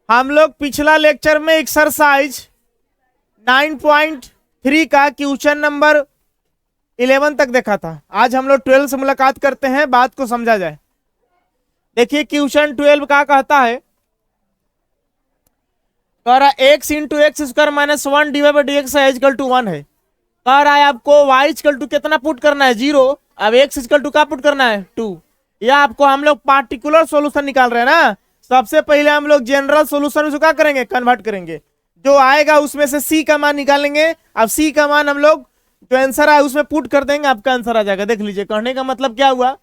हम लोग पिछला लेक्चर में एक्सरसाइज 9.3 का क्वेश्चन नंबर 11 तक देखा था। आज हम लोग 12 से मुलाकात करते हैं, बात को समझा जाए। देखिए क्वेश्चन 12 का कहता है, कह रहा x into x square minus 1 divide by d x equal to 1 है। कह रहा है आपको y इक्वल टू कितना पुट करना है, 0। अब x इक्वल टू क्या पुट करना है, 2। या आपको हम लोग पार्टिकुलर सॉल्यूशन निकाल रहे हैं ना, सबसे पहले हम लोग जनरल सॉल्यूशन में क्या करेंगे, कन्वर्ट करेंगे। जो आएगा उसमें से c का मान निकालेंगे। अब c का मान हम लोग जो आंसर आए उसमें पुट कर देंगे, आपका आंसर आ जाएगा। देख लीजिए कहने का मतलब क्या हुआ।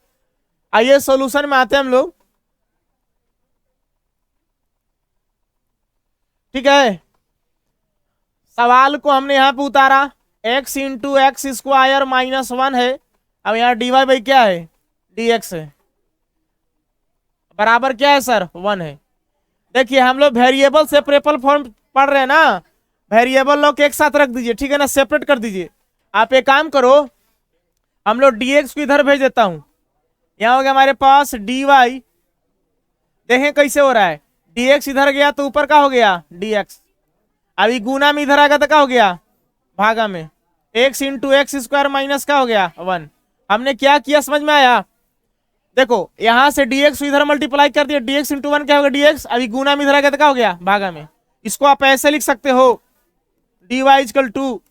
आइए सॉल्यूशन में आते हैं हम लोग, ठीक है। सवाल को हमने यहाँ पे उतारा, x into x square minus 1 है। अब यहाँ dy बाई क्या है, dx है, बराबर क्या है सर, 1 है। देखिए हम लोग वेरिएबल सेपरेबल फॉर्म पढ़ रहे हैं ना, वेरिएबल लोग एक साथ रख दीजिए, ठीक है ना, सेपरेट कर दीजिए। आप एक काम करो, हम लोग dx को इधर भेज देता हूं। यहाँ हो गया हमारे पास dy, देखें कैसे हो रहा है, dx इधर गया तो ऊपर का हो गया dx। अभी गुना में इधर आएगा तो क्या हो गया, भागा में। x into x square minus का हो गया 1। हमने क्या किया समझ में आया। देखो यहां से dx इधर मल्टीप्लाई कर दिया, dx इंटू 1 क्या होगा dx। अभी गुना में इधर आ गया तो क्या हो गया, भागा में। इसको आप ऐसे लिख सकते हो, dy equal to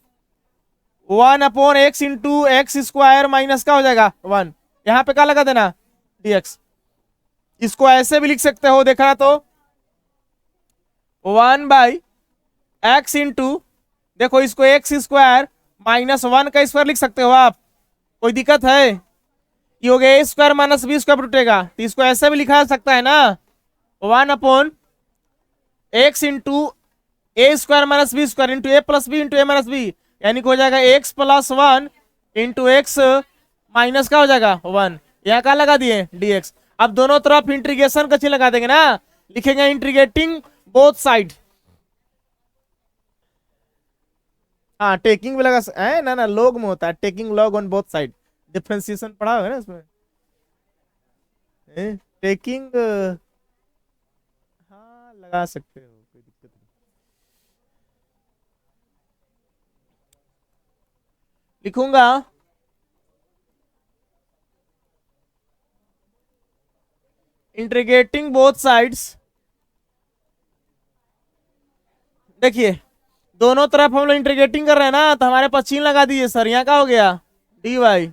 1 upon x into x square minus का हो जाएगा 1। यहाँ पे क्या लगा देना, dx। इसको ऐसे भी लिख सकते हो, देखा तो 1 बाई एक्स इंटू, देखो इसको एक्स स्क्वायर माइनस 1 का स्क्वायर लिख सकते हो आप, कोई दिक्कत है। ये हो गया ए स्क्वायर माइनस बी स्क्वायर टूटेगा, तो इसको ऐसे भी लिखा जा सकता है ना, 1 upon x into a square minus b square into a plus b into a minus b, यानी कि हो जाएगा x plus 1 into x minus का हो जाएगा 1। यहाँ क्या लगा दिए, dx। अब दोनों तरफ इंटीग्रेशन का चिन्ह लगा देंगे ना, लिखेंगे इंटीग्रेटिंग बोथ साइड। हाँ टेकिंग भी लगा है ना, लॉग में होता है, taking log on both side. Differentiation पढ़ा होगा ना इसमें, टेकिंग, हाँ लगा सकते हो, कोई दिक्कत नहीं। लिखूंगा इंटीग्रेटिंग बोथ साइड्स। देखिए दोनों तरफ हम लोग इंटीग्रेटिंग कर रहे हैं ना, तो हमारे पास चिन्ह लगा दीजिए सर। यहाँ क्या हो गया, dy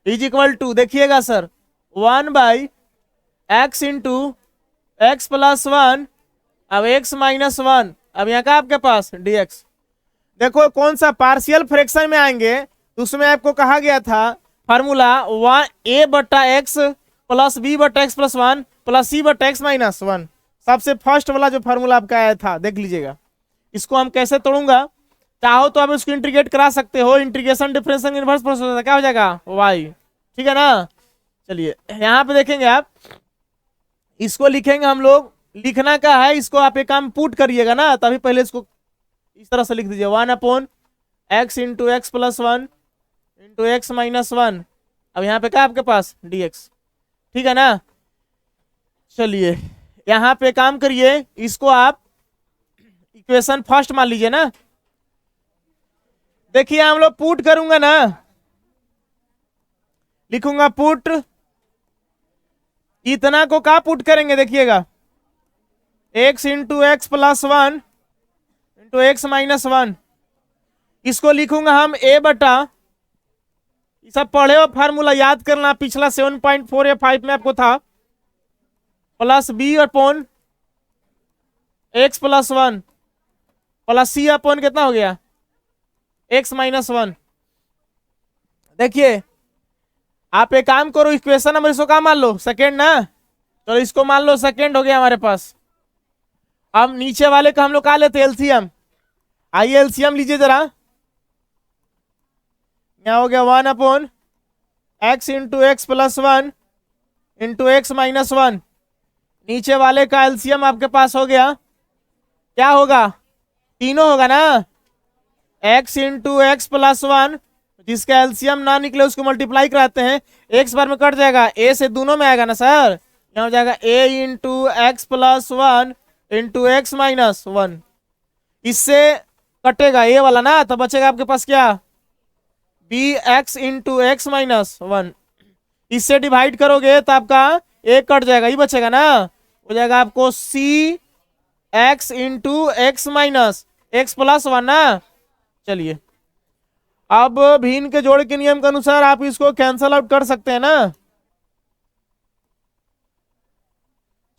इज इक्वल टू, देखिएगा sir 1 by x into x plus 1, अब x माइनस 1, अब यहाँ का आपके पास dx। देखो कौन सा पार्शियल फ्रैक्शन में आएंगे तो उसमें आपको कहा गया था फार्मूला a बटा एक्स प्लस बी बटा एक्स प्लस 1 प्लस सी बटा एक्स माइनस 1। सबसे फर्स्ट वाला जो फार्मूला आपका आया था, देख लीजिएगा। इसको हम कैसे तोड़ूंगा, चाहो तो आप इसको इंटीग्रेट करा सकते हो, इंटीग्रेशन डिफरेंशियल इनवर्स प्रोसेस होता है, क्या हो जाएगा y, ठीक है ना। चलिए यहाँ पे देखेंगे आप, इसको लिखेंगे हम लोग, लिखना का है इसको, आप एक काम पुट करिएगा ना, तभी पहले इसको इस तरह से लिख दीजिए 1 upon x into x plus 1 into x minus 1। अब यहाँ पे क्या आपके पास dx, ठीक है ना। चलिए यहाँ पे काम करिए, इसको आप इक्वेशन फर्स्ट मान लीजिए ना। देखिए हम लोग पुट करूंगा ना, लिखूंगा पुट, इतना को क्या पुट करेंगे, देखिएगा x into x plus 1 into x minus 1। इसको लिखूंगा हम a बटा, ये सब पढ़े हो फार्मूला याद करना, पिछला 7.4 या 5 में आपको था, plus b upon x plus 1 plus c upon कितना हो गया, x माइनस 1। देखिए आप एक काम करो, इक्वेशन नंबर इसको क्या मान लो, सेकेंड ना, तो इसको मान लो सेकेंड हो गया हमारे पास। अब नीचे वाले का हम लोग क्या लेते हैं, एलसीएम। आइए एलसीएम लीजिए जरा, यहाँ हो गया 1 upon x into x plus 1 into x minus 1। नीचे वाले का एलसीएम आपके पास हो गया, क्या होगा, तीनों होगा ना, x इंटू एक्स प्लस 1, जिसका एलसीएम ना निकले उसको मल्टीप्लाई कराते हैं, x बार में कट जाएगा, a से दोनों में आएगा ना सर, यहाँ हो जाएगा a into x plus 1 into x minus one, इससे कटेगा ये वाला ना, तो बचेगा आपके पास क्या, b x into x minus one. इससे डिवाइड करोगे तो आपका एक कट जाएगा, ये बचेगा ना, हो जाएगा आपको c x into x minus x plus one ना। चलिए अब भिन्न के जोड़ के नियम के अनुसार आप इसको कैंसल आउट कर सकते हैं ना।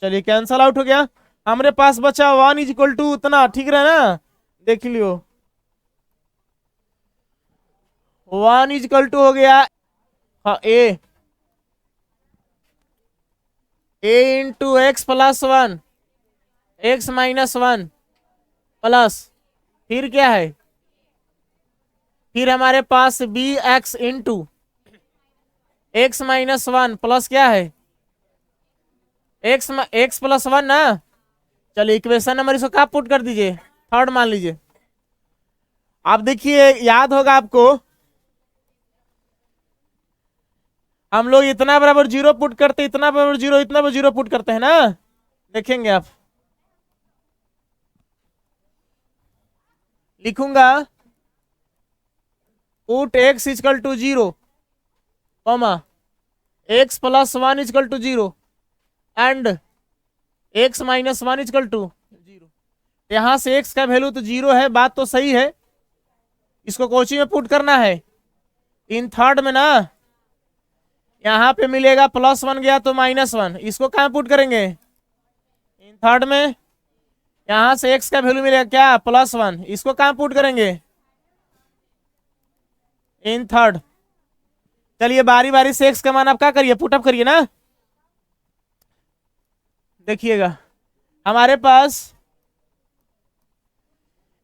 चलिए कैंसल आउट हो गया, हमारे पास बचा वन इज इक्वल टू उतना, ठीक रहा ना, देख लियो वन इज इक्वल टू हो गया, हाँ a into x plus one x minus one plus, फिर क्या है, फिर हमारे पास b x into x minus one plus क्या है, एक्स प्लस वन ना। चलिए इक्वेशन नंबर इसको क्या पुट कर दीजिए, थर्ड मान लीजिए। आप देखिए याद होगा आपको, हम लोग इतना बराबर जीरो पुट करते, इतना बराबर जीरो, इतना बराबर जीरो पुट करते हैं ना, देखेंगे आप, लिखूंगा put x equal to zero comma x plus one equal to zero and x minus one equal to zero. यहां से एक्स का वैल्यू तो जीरो है, बात तो सही है, इसको कोची में पुट करना है, इन थर्ड में ना, यहाँ पे मिलेगा प्लस वन गया तो माइनस वन, इसको कहाँ पुट करेंगे, इन थर्ड में, यहां से एक्स का वैल्यू मिलेगा क्या, प्लस वन, इसको कहाँ पुट करेंगे, इन थर्ड। चलिए बारी बारी से एक्स का मान आप क्या करिए, पुटअप करिए ना। देखिएगा हमारे पास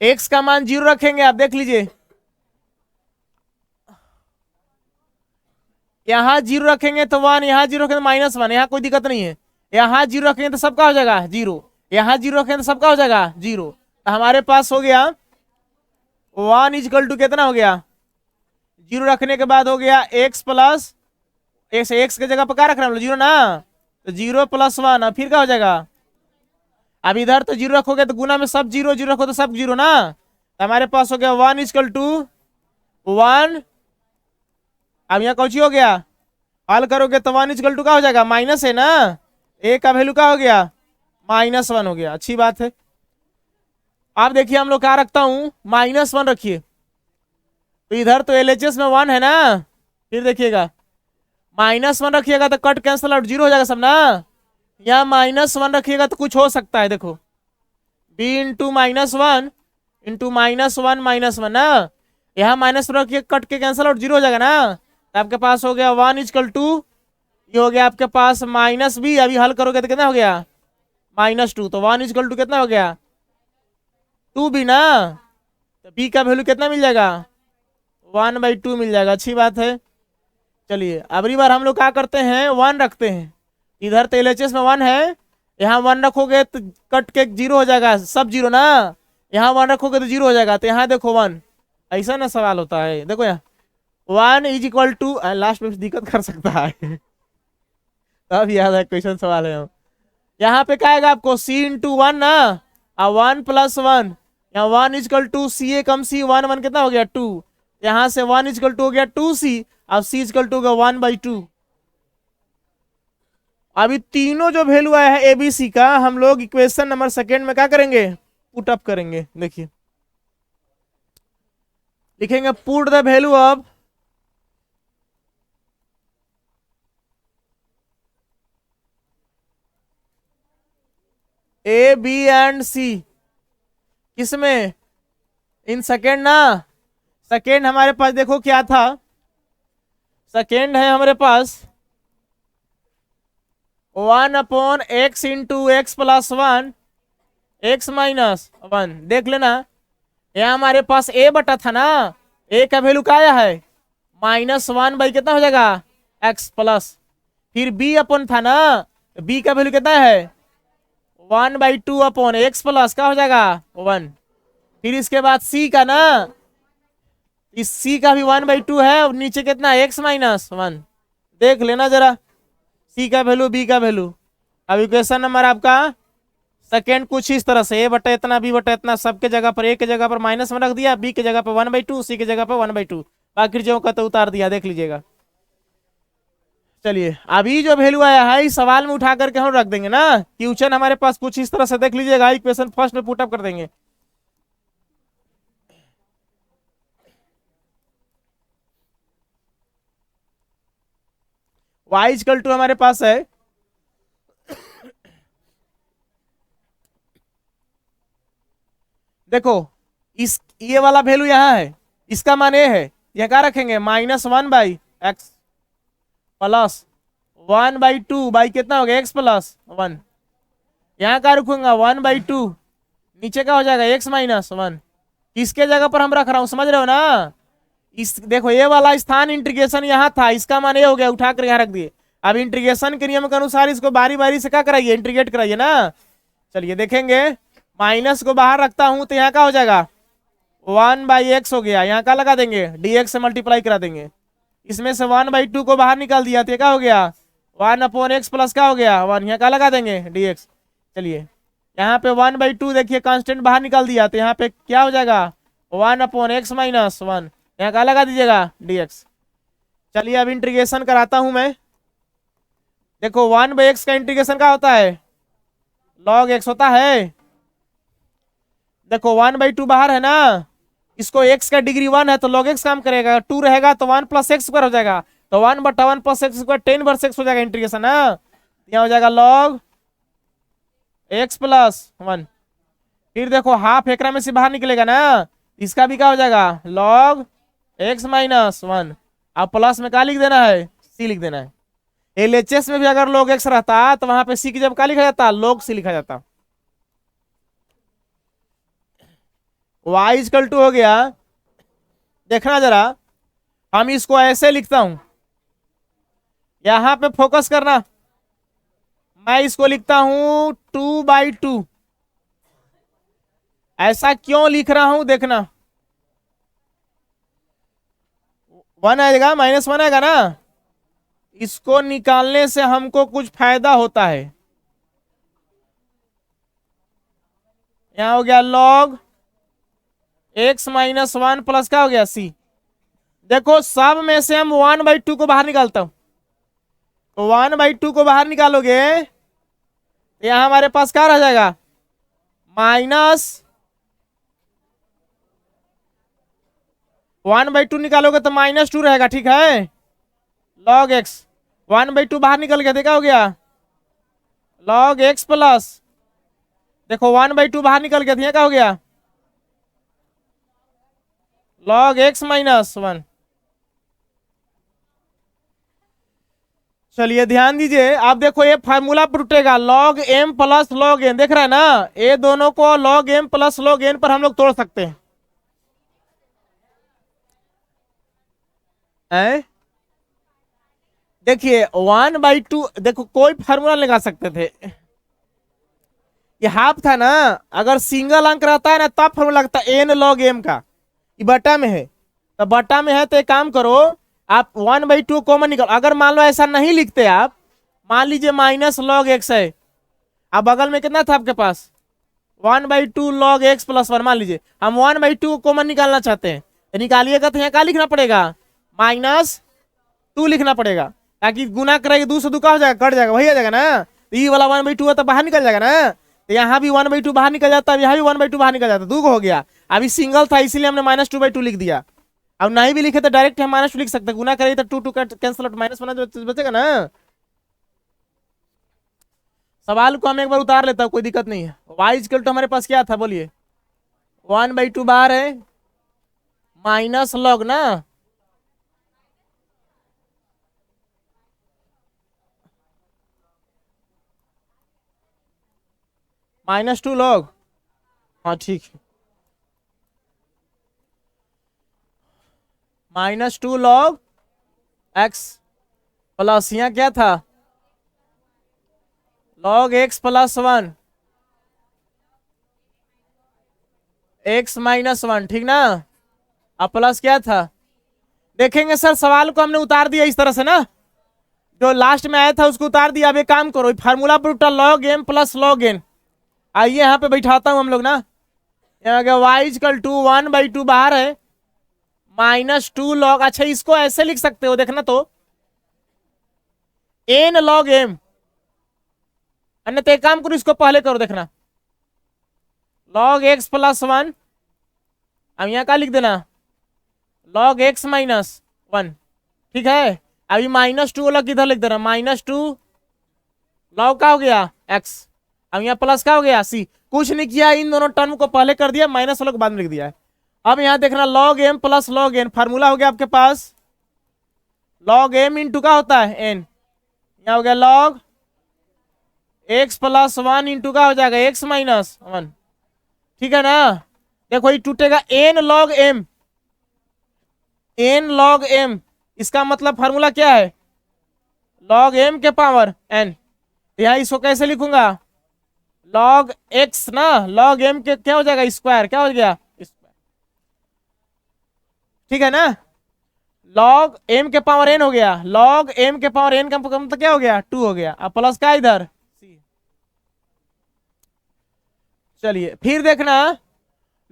एक्स का मान जीरो रखेंगे, आप देख लीजिए, यहां जीरो रखेंगे तो वन, यहां जीरो रखेंगे तो माइनस वन, यहां कोई दिक्कत नहीं है, यहां जीरो रखेंगे तो सबका हो जाएगा जीरो, यहां जीरो रखेंगे तो सबका हो जाएगा जीरो, तो हमारे पास हो गया वन इजकल टू कितना हो गया, जीरो रखने के बाद हो गया एक्स प्लस एक्स के जगह पर क्या रख रहे हैं जीरो ना, तो जीरो प्लस वन, फिर क्या हो जाएगा, अब इधर तो जीरो रखोगे तो गुना में सब जीरो, जीरो रखो तो सब जीरो ना, तो हमारे पास हो गया वन इजकल टू वन। अब यहाँ कौची हो गया, हल करोगे तो वन इजकल टू का हो जाएगा माइनस है ना, ए का वैल्यू का हो गया माइनस वन हो गया, अच्छी बात है। अब देखिए हम लोग क्या रखता हूं, माइनस वन रखिए, तो इधर तो एलएचएस में वन है ना, फिर देखिएगा माइनस वन रखिएगा तो कट कैंसिल आउट जीरो हो जाएगा सब ना, यहाँ माइनस वन रखिएगा तो कुछ हो सकता है, देखो b into minus one minus one ना, यहाँ माइनस वन रखिए कट के कैंसिल आउट जीरो हो जाएगा ना, तो आपके पास हो गया वन इजकल टू, ये हो गया आपके पास माइनस बी, अभी हल करोगे तो कितना हो गया माइनस टू, तो वन इजकल टू कितना हो गया टू बी ना, तो बी का वैल्यू कितना मिल जाएगा वन बाई टू मिल जाएगा, अच्छी बात है। चलिए अगली बार हम लोग क्या करते हैं, वन रखते हैं, इधर तो एलएचएस में वन है, यहाँ वन रखोगे तो कट के जीरो हो जाएगा सब जीरो ना, यहाँ वन रखोगे तो जीरो हो जाएगा, तो यहाँ देखो वन, ऐसा ना सवाल होता है, देखो यहाँ one is equal to, last में दिक्कत कर सकता है अब याद है क्वेश्चन सवाल है, यहाँ पे क्या आएगा आपको सी इंटू वन ना, वन प्लस वन, यहाँ one equal to c a come c, one one कितना हो गया टू, यहाँ से वन इजकल टू हो गया टू सी, अब सी इजकल टू हो गया वन बाई टू। अभी तीनों जो वैल्यू आया है एबीसी का, हम लोग इक्वेशन नंबर सेकेंड में क्या करेंगे, पुट अप करेंगे। देखिए लिखेंगे put the value of a b and c, किसमें, इन सेकेंड ना, सेकेंड हमारे पास देखो क्या था, सेकेंड है हमारे पास one upon x into x plus one x minus one, देख लेना यहाँ हमारे पास ए बटा था ना, ए का वैल्यू क्या आया है माइनस वन बाई कितना हो जाएगा एक्स प्लस, फिर बी अपॉन था ना, बी का वैल्यू कितना है one by two upon x plus क्या हो जाएगा वन, फिर इसके बाद सी का ना, इस सी का भी वन बाई टू है, और नीचे कितना एक्स माइनस वन, देख लेना जरा सी का वैल्यू बी का वैल्यू। अब इक्वेशन नंबर आपका सेकेंड कुछ इस तरह से, ए बटा इतना बी बटा इतना, सबके जगह पर, ए के जगह पर -1 रख दिया, बी के जगह पर 1/2, सी के जगह पर 1/2, बाकी जो का तो उतार दिया, देख लीजिएगा। चलिए अभी जो वैल्यू आया है इस सवाल में उठा करके हम रख देंगे ना, क्वेश्चन हमारे पास कुछ इस तरह से, देख लीजिएगा, इक्वेशन फर्स्ट में पुटअप कर देंगे। y = हमारे पास है देखो, इस ये वाला वैल्यू यहाँ है, इसका मान ये है, यह क्या रखेंगे -1/x प्लस 1/2 बाई कितना हो गया x + 1, यहाँ का रखूंगा 1/2, नीचे का हो जाएगा x - 1, किसके जगह पर हम रख रहा हूँ समझ रहे हो ना, इस देखो ये वाला स्थान इंटीग्रेशन यहाँ था, इसका मान ये हो गया, उठा कर यहाँ रख दिए। अब इंटीग्रेशन के नियम के अनुसार इसको बारी बारी से क्या कराइए, इंटीग्रेट कराइए ना। चलिए देखेंगे, माइनस को बाहर रखता हूं तो यहाँ का हो जाएगा 1/x हो गया, यहाँ का लगा देंगे dx से मल्टीप्लाई करा देंगे, इसमें से 1/2 को बाहर निकाल दिया तो क्या हो गया 1/x प्लस क्या हो गया 1, यहाँ का लगा देंगे dx। चलिए यहाँ पे 1/2 देखिए कांस्टेंट बाहर निकाल दिया तो यहाँ पे क्या हो जाएगा 1/x - 1, यहाँ का लगा दीजिएगा dx। चलिए अब इंटीग्रेशन कराता हूं मैं, देखो 1/x का इंटीग्रेशन क्या होता है log x होता है, देखो 1/2 बाहर है ना, इसको x का डिग्री 1 है तो log x काम करेगा, 2 रहेगा तो 1 + x² हो जाएगा, तो 1/1 + x² 10 × x हो जाएगा इंटीग्रेशन ना, यहाँ हो जाएगा log x + 1। फिर देखो हाफ एकरा में से बाहर निकलेगा ना, इसका भी क्या हो जाएगा log x - 1, अब प्लस में क्या लिख देना है c लिख देना है। LHS में भी अगर log x रहता तो वहां पे c की जब क्या लिखा जाता log c लिखा जाता। y = हो गया, देखना जरा, हम इसको ऐसे लिखता हूं, यहां पे फोकस करना, मैं इसको लिखता हूं 2/2, ऐसा क्यों लिख रहा हूं देखना, 1 आएगा -1 आएगा ना, इसको निकालने से हमको कुछ फायदा होता है, यहां हो गया log x - 1 प्लस क्या हो गया c, देखो सब में से हम 1/2 को बाहर निकालता हूं, तो 1/2 को बाहर निकालोगे तो यहां हमारे पास क्या रह जाएगा -1/2 निकालोगे तो -2 रहेगा, ठीक है, log x 1/2 बाहर निकल गया, देखा हो गया log x प्लस, देखो 1/2 बाहर निकल गया, क्या हो गया log x - 1। चलिए ध्यान दीजिए, आप देखो ये फार्मूला पर टूटेगा log m plus log n, देख रहा है ना, ये दोनों को log m plus log n पर हम लोग तोड़ सकते हैं, देखिए 1/2, देखो कोई फार्मूला लगा सकते थे, ये हाफ था ना, अगर सिंगल अंक रहता है ना तब फार्मूला लगता है n log m का, ये बटा में है, तो बटा में है तो एक काम करो, आप 1/2 कॉमन निकालो, अगर मान लो ऐसा नहीं लिखते आप, मान लीजिए -log x है, अब बगल में कितना था आपके पास 1/2 log x + 1, मान लीजिए हम 1/2 को कॉमन निकालना चाहते हैं, तो निकालिएगा तो यहाँ क्या लिखना पड़ेगा -2 लिखना पड़ेगा, ताकि गुना करेगा 2 से 2 का हो जाएगा, कट जाएगा, वही आ जाएगा ना, तो ये वाला 1/2 है तो बाहर निकल जाएगा ना, तो यहाँ भी 1/2 बाहर निकल जाता है, यहाँ भी 1/2 बाहर निकल जाता है, 2 हो गया, अभी सिंगल था इसीलिए हमने -2/2 लिख दिया, अब नहीं भी लिखे तो डायरेक्ट हम -2 लिख सकते हैं, गुना करेंगे तो 2 कैंसिल आउट, -1 बचेगा ना। सवाल को हम एक बार उतार लेता हूं, कोई दिक्कत नहीं है। y = हमारे पास क्या था बोलिए, 1/2 बाहर है, माइनस log ना, -2 log, हाँ ठीक है, -2 log x प्लस यहाँ क्या था log x + 1 x - 1, ठीक ना, अब प्लस क्या था, देखेंगे सर सवाल को हमने उतार दिया इस तरह से ना, जो लास्ट में आया था उसको उतार दिया। अब एक काम करो, फार्मूला पर उठा log m + log n, आइए यहाँ पे बैठाता हूं हम लोग ना, यहाँ गया y इजकल टू 1/2 बाहर है, -2 log, अच्छा इसको ऐसे लिख सकते हो देखना तो, n log m, अन्यथा एक काम करो इसको पहले करो देखना, log x + 1, अब यहाँ क्या लिख देना, log x - 1, ठीक है। अभी -2 वाला किधर लिख देना, -2 log का हो गया x, अब यहाँ प्लस का हो गया c, कुछ नहीं किया, इन दोनों टर्म को पहले कर दिया, माइनस वाला को बाद में लिख दिया है। अब यहाँ देखना log m + log n, formula हो गया आपके पास, log m इंटू का होता है n, यहाँ हो गया log x + 1 इंटू का हो जाएगा x - 1, ठीक है ना। देखो ये टूटेगा n log m, इसका मतलब फार्मूला क्या है, log m के पावर n, यहाँ इसको कैसे लिखूंगा, log x ना, log m के क्या हो जाएगा स्क्वायर, क्या हो गया स्क्वायर, ठीक है ना। log m के पावर n हो गया, log m के पावर n का मतलब क्या हो गया 2 हो गया, अब प्लस का इधर c। चलिए फिर देखना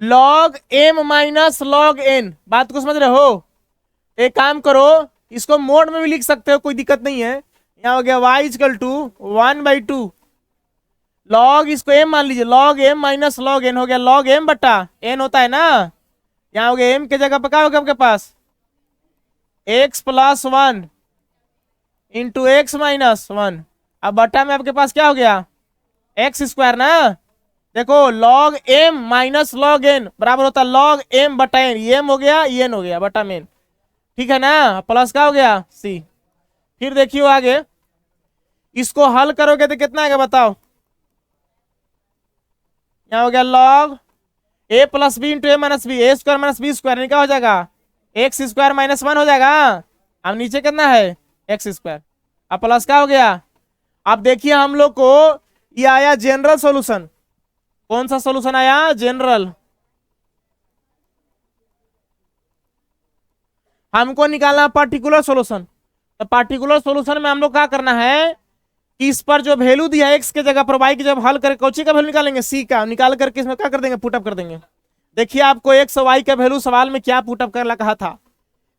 log m - log n, बात को समझ रहे हो, एक काम करो इसको मोड में भी लिख सकते हो, कोई दिक्कत नहीं है। यहाँ हो गया y इजकल टू 1/2 log, इसको m मान लीजिए, log m - log n हो गया, log m बटा n होता है ना, यहाँ हो गया m के जगह पर क्या होगा आपके पास x + 1 इंटू x - 1, अब बटा में आपके पास क्या हो गया x² ना। देखो log m - log n बराबर होता है log m बटा n, ये m हो गया ये n हो गया बटा में, ठीक है ना, प्लस का हो गया c। फिर देखियो आगे, इसको हल करोगे तो कितना आएगा बताओ, यहाँ हो गया log a + b into a - b, a² - b² क्या हो जाएगा x² - 1 हो जाएगा, अब नीचे कितना है x², अब प्लस का हो गया। अब देखिए हम लोग को ये आया जनरल सॉल्यूशन, कौन सा सॉल्यूशन आया जनरल, हमको निकालना पर्टिकुलर सॉल्यूशन, तो पर्टिकुलर सॉल्यूशन में हम लोग क्या करना है कि इस पर जो वैल्यू दिया है x के जगह पर y की, जब हल करके कौची का वैल्यू निकालेंगे c का, निकाल करके इसमें क्या कर देंगे पुटअप कर देंगे। देखिए आपको x और y का वैल्यू सवाल में क्या पुटअप करना कहा था,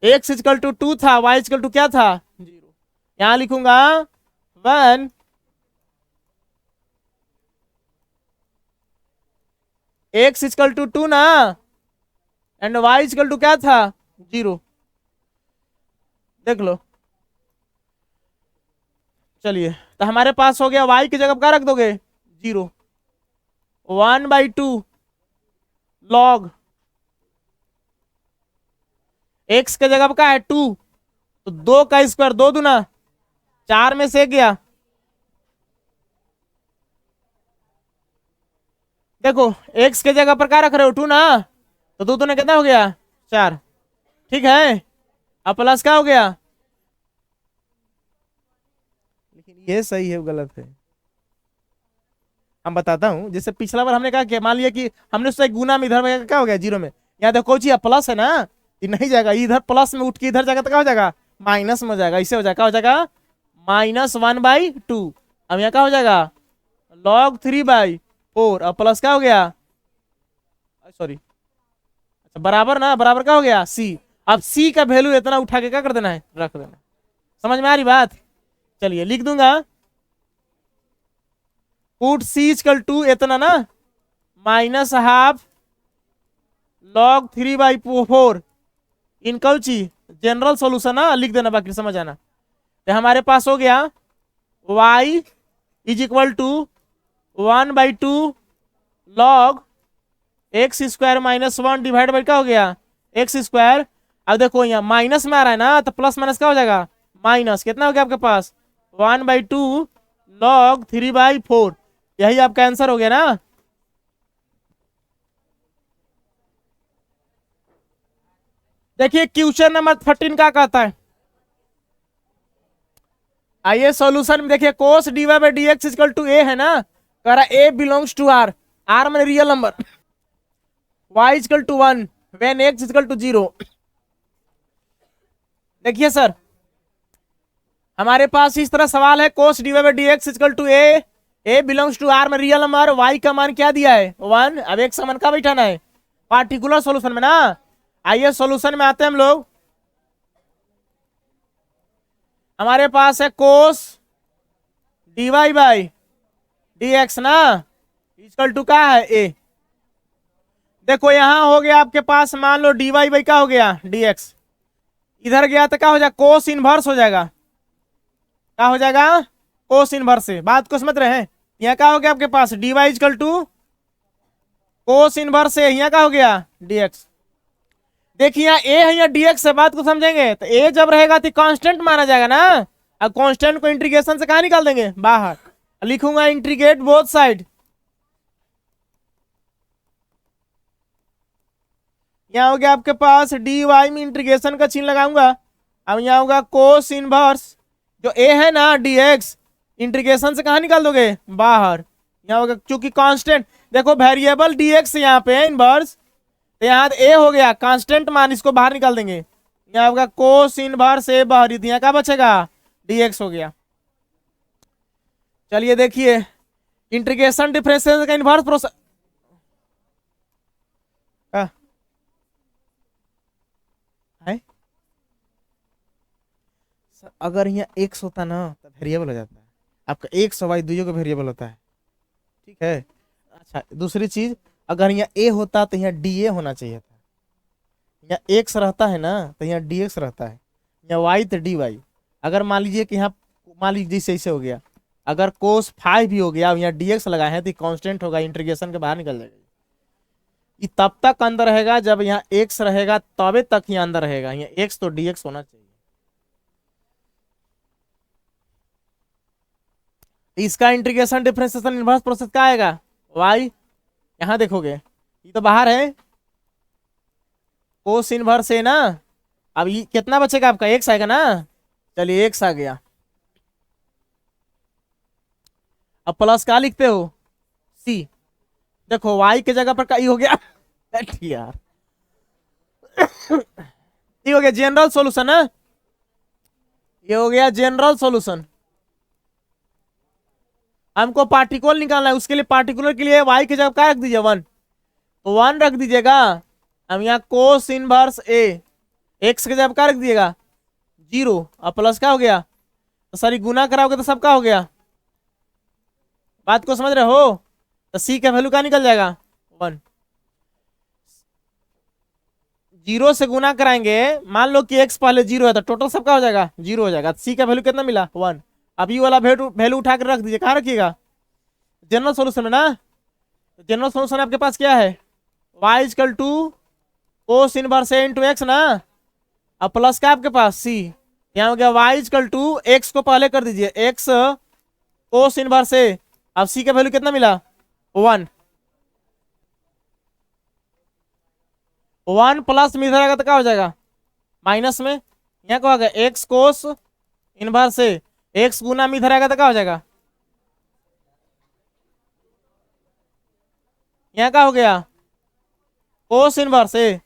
x इजकल टू 2 था, y इजकल टू क्या था 0, यहां लिखूंगा 1, x इजकल टू 2 ना, एंड y इजकल टू क्या था 0, देख लो। चलिए तो हमारे पास हो गया y की जगह क्या रख दोगे 0, 1/2 log x के जगह क्या है 2, तो 2 का स्क्वायर 2 दूना 4 में से गया, देखो x के जगह पर क्या रख रहे हो 2 ना, तो 2 दूना कितना हो गया 4, ठीक है, अब प्लस क्या हो गया, लेकिन ये सही है गलत है, हम बताता हूं। जैसे पिछला बार हमने कहा कि मान लिया कि हमने उससे गुना में इधर में क्या हो गया 0 में, यहाँ देखो जी प्लस है ना, ये नहीं जाएगा, इधर प्लस में उठ के इधर जाएगा तो क्या हो जाएगा माइनस में हो जाएगा, इसे हो जाएगा क्या हो जाएगा -1/2, अब यहाँ क्या हो जाएगा log 3/4, अब प्लस क्या हो गया सॉरी, अच्छा बराबर ना, बराबर क्या हो गया c, अब c का वैल्यू इतना उठा के क्या कर देना है रख देना, समझ में आ रही बात। चलिए लिख दूंगा पुट c इजकल टू इतना ना -½ log 3/4 इन कौची जनरल सॉल्यूशन ना, लिख देना बाकी समझ आना। तो हमारे पास हो गया y equal to 1/2 log x² - 1 divide by क्या हो गया x², अब देखो यहाँ माइनस में आ रहा है ना, तो प्लस माइनस क्या हो जाएगा माइनस, कितना हो गया आपके पास 1/2 log 3/4, यही आपका आंसर हो गया ना। देखिए क्वेश्चन नंबर 13 का कहता है, आइए सॉल्यूशन में देखिए cos dy/dx equal to a है ना, कह रहा a belongs to r, r मैंने real number, y equal to 1 when x equal to 0। देखिए सर हमारे पास इस तरह सवाल है cos dy/dx equal to a a belongs to R में रियल नंबर, वाई का मान क्या दिया है 1। अब एक समान का बैठाना है पार्टिकुलर सॉल्यूशन में ना। आइए सॉल्यूशन में आते हैं हम लोग। हमारे पास है कोस dy बाई dx ना इक्वल टू क्या है ए। देखो यहां हो गया आपके पास, मान लो dy बाई क्या हो गया dx, इधर गया तो क्या हो जाएगा कोस इनवर्स हो जाएगा। क्या हो जाएगा कोस इनवर्स से, बात को समझ रहे हैं। यहाँ क्या हो गया आपके पास dy equal to cos inverse से, यहाँ क्या हो गया dx। देखिए यहाँ ए है, यहाँ dx से, बात को समझेंगे तो ए जब रहेगा तो कांस्टेंट माना जाएगा ना। अब कांस्टेंट को इंटीग्रेशन से कहाँ निकाल देंगे बाहर, लिखूंगा इंटीग्रेट बोथ साइड। यहाँ हो गया आपके पास dy में इंटीग्रेशन का चिन्ह लगाऊंगा। अब यहाँ होगा कोस इनवर्स, जो ए है ना dx, इंटीग्रेशन से कहाँ निकाल दोगे बाहर। यहाँ होगा चूंकि कांस्टेंट, देखो वेरिएबल dx यहाँ पे है इनवर्स, तो यहाँ ए हो गया कांस्टेंट मान, इसको बाहर निकाल देंगे। यहाँ होगा कोस इनवर्स ए बाहर, यहाँ क्या बचेगा dx हो गया। चलिए देखिए इंटीग्रेशन डिफरेंशिएशन का इनवर्स प्रोसेस है। अगर यहाँ एक्स होता ना तो वेरिएबल हो जाता है आपका, एक्स वाई दोनों का वेरिएबल होता है, ठीक है। अच्छा दूसरी चीज, अगर यहाँ ए होता तो यहाँ डी ए होना चाहिए था। यहाँ एक्स रहता है ना तो यहाँ डी एक्स रहता है, यहाँ वाई तो डी वाई। अगर मान लीजिए कि यहाँ मान लीजिए जैसे ऐसे हो गया, अगर कोस 5 भी हो गया, अब यहाँ डी एक्स लगाए हैं तो कांस्टेंट होगा, इंटीग्रेशन के बाहर निकल जाएगा। ये तब तक अंदर रहेगा जब यहाँ एक्स रहेगा, तबे तक यहाँ अंदर रहेगा। यहाँ एक्स तो डी एक्स होना चाहिए। इसका इंटीग्रेशन डिफरेंशिएशन इनवर्स प्रोसेस क्या आएगा वाई, यहां देखोगे ये तो बाहर है कोस इनवर्स है ना। अब ये कितना बचेगा आपका एक्स आएगा ना, चलिए एक्स आ गया। अब प्लस क्या लिखते हो सी, देखो वाई के जगह पर का हो गया यार ये हो गया जनरल सॉल्यूशन है, ये हो गया जनरल सॉल्यूशन। हमको पार्टिकुलर निकालना है, उसके लिए पार्टिकुलर के लिए वाई की जगह क्या रख दीजिए 1, तो 1 रख दीजिएगा। हम यहाँ कोस इनवर्स ए, एक्स की जगह क्या रख दिएगा 0, अब प्लस क्या हो गया, तो सारी गुना कराओगे तो सब क्या हो गया, बात को समझ रहे हो। तो सी का वैल्यू क्या निकल जाएगा 1, 0 से गुना कराएंगे, मान लो कि एक्स पहले 0 है तो टोटल सब क्या हो जाएगा 0 हो जाएगा। सी का वैल्यू कितना मिला 1। अब ये वाला वैल्यू उठा कर रख दीजिए, कहाँ रखिएगा जनरल सॉल्यूशन में ना। जनरल सॉल्यूशन आपके पास क्या है y equal to cos inverse a into x ना, अब प्लस क्या आपके पास सी, यहाँ हो गया y इक्वल टू एक्स को पहले कर दीजिए एक्स कोस इनवर्स ए, अब सी का वैल्यू कितना मिला 1। 1 प्लस में इधर आएगा तो क्या हो जाएगा माइनस में, यहाँ क्या होगा एक्स कोस इनवर्स ए, एक्स गुना में इधर आएगा तो क्या हो जाएगा, यहाँ क्या हो गया कोस इनवर्स ए।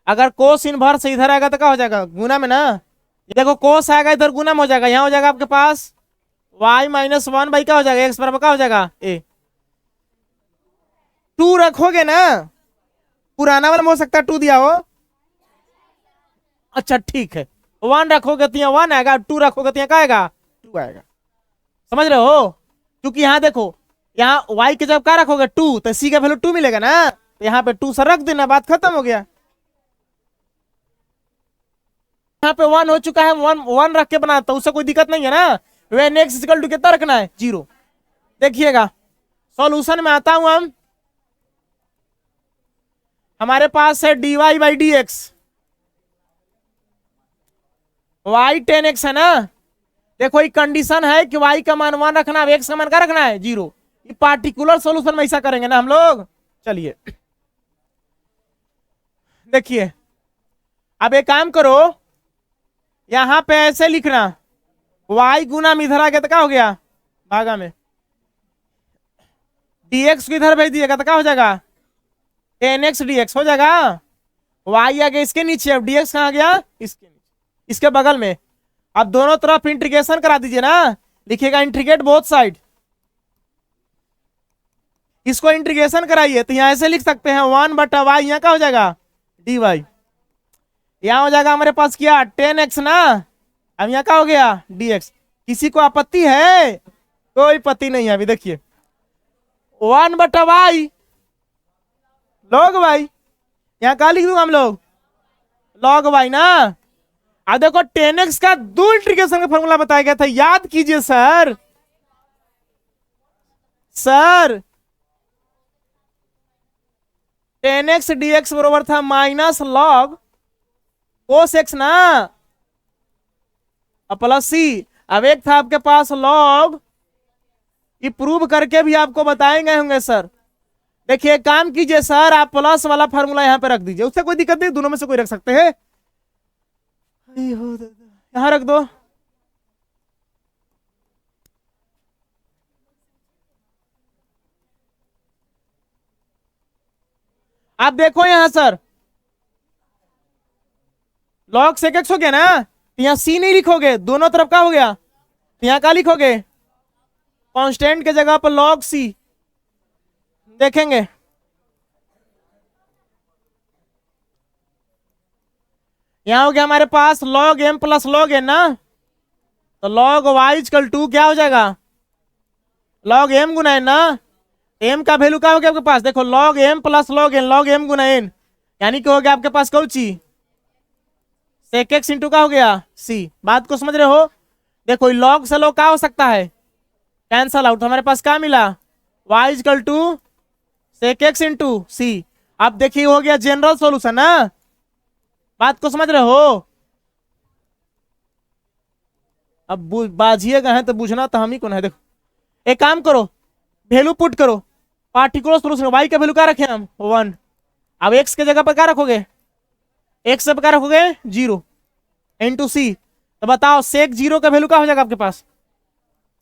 अगर कोस इनवर्स इधर आएगा तो क्या हो जाएगा गुना में ना, ये देखो कोस आएगा इधर गुना में हो जाएगा, यहाँ हो जाएगा आपके पास y माइनस 1 बाई क्या हो जाएगा एक्स बराबर क्या हो जाएगा ए। 2 रखोगे ना, पुराना वाला में हो सकता है 2 दिया हो, अच्छा ठीक है 1 रखोगे तो यहाँ 1 आएगा, 2 रखोगे तो यहाँ क्या आएगा 2 आएगा, समझ रहे हो। क्योंकि यहाँ देखो यहाँ y के जब क्या रखोगे 2 तो c का वैल्यू 2 मिलेगा ना, तो यहाँ पे 2 से रख देना, बात खत्म हो गया। यहाँ पे 1 हो चुका है, 1 रख के बनाता हूं, उससे कोई दिक्कत नहीं है ना। when x इक्वल टू कितना रखना है 0। देखिएगा सॉल्यूशन में आता हूं हम, हमारे पास है dy by d x, y 10x है ना। देखो ये कंडीशन है कि y का मान 1 रखना है, x का मान क्या रखना है 0। ये पार्टिकुलर सॉल्यूशन में ऐसा करेंगे ना हम लोग। चलिए देखिए अब एक काम करो, यहां पे ऐसे लिखना y गुना में इधर आ गया तो क्या हो गया भागा में, dx को इधर भेज दिएगा तो क्या हो जाएगा 10x dx हो जाएगा, y आ गया इसके नीचे, अब dx कहाँ गया इसके नीचे, इसके बगल में। अब दोनों तरफ इंटीग्रेशन करा दीजिए ना, लिखिएगा इंटीग्रेट बोथ साइड, इसको इंटीग्रेशन कराइए तो यहाँ ऐसे लिख सकते हैं 1/y, यहाँ क्या हो जाएगा dy। यहाँ हो जाएगा हमारे पास क्या 10x ना, अब यहाँ क्या हो गया dx। किसी को आपत्ति है? कोई आपत्ति नहीं है। अभी देखिए 1/y log y, यहाँ क्या लिख दूंगा हम लोग log y ना। अब देखो 10x का 2 इंटीग्रेशन का फॉर्मूला बताया गया था, याद कीजिए सर। सर 10x dx बरोबर था माइनस log cos x ना, अब प्लस सी। अब एक था आपके पास log, ये प्रूव करके भी आपको बताएंगे होंगे सर। देखिए काम कीजिए सर, आप प्लस वाला फॉर्मूला यहाँ पे रख दीजिए, उससे कोई दिक्कत नहीं, दोनों में से कोई रख सकते हैं। यहां रख दो। आप देखो यहां सर log sec x हो गया ना, तो यहां c नहीं लिखोगे, दोनों तरफ का हो गया, तो यहां क्या लिखोगे कांस्टेंट के जगह पर log c। देखेंगे यहां हो गया हमारे पास log m plus log n ना, तो log y इक्वल टू क्या हो जाएगा log m गुना n ना। m का वैल्यू क्या हो गया आपके पास, देखो log m plus log n, log m गुना n, यानी कि हो गया आपके पास कौची sec x इंटू का हो गया c। बात को समझ रहे हो? देखो log से log क्या हो सकता है कैंसल आउट, हमारे पास क्या मिला y equal to sec x into c। अब देखिए हो गया जनरल सॉल्यूशन ना, बात को समझ रहे हो? अब बाजिएगा है तो बुझना तो हम ही को है। देखो एक काम करो, वैल्यू पुट करो, पार्टिकुलर सॉल्यूशन y का वैल्यू क्या रखे हम 1। अब x के जगह पर क्या रखोगे, x से क्या रखोगे 0 इंटू सी। तो बताओ सेक 0 का वैल्यू क्या हो जाएगा आपके पास,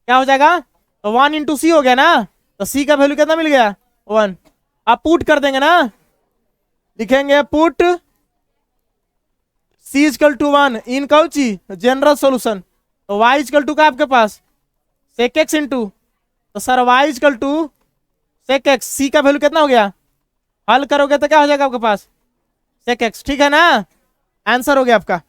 क्या हो जाएगा तो 1 इंटू सी हो गया ना, तो सी का वैल्यू कितना मिल गया 1। आप पुट कर देंगे ना, लिखेंगे put c equal to 1 in Cauchy general solution, तो y इक्वल टू का आपके पास सेक x इंटू, तो sir y equal to sec x, c का वैल्यू कितना हो गया, हल करोगे तो क्या हो जाएगा आपके पास सेक x। ठीक है ना, आंसर हो गया आपका।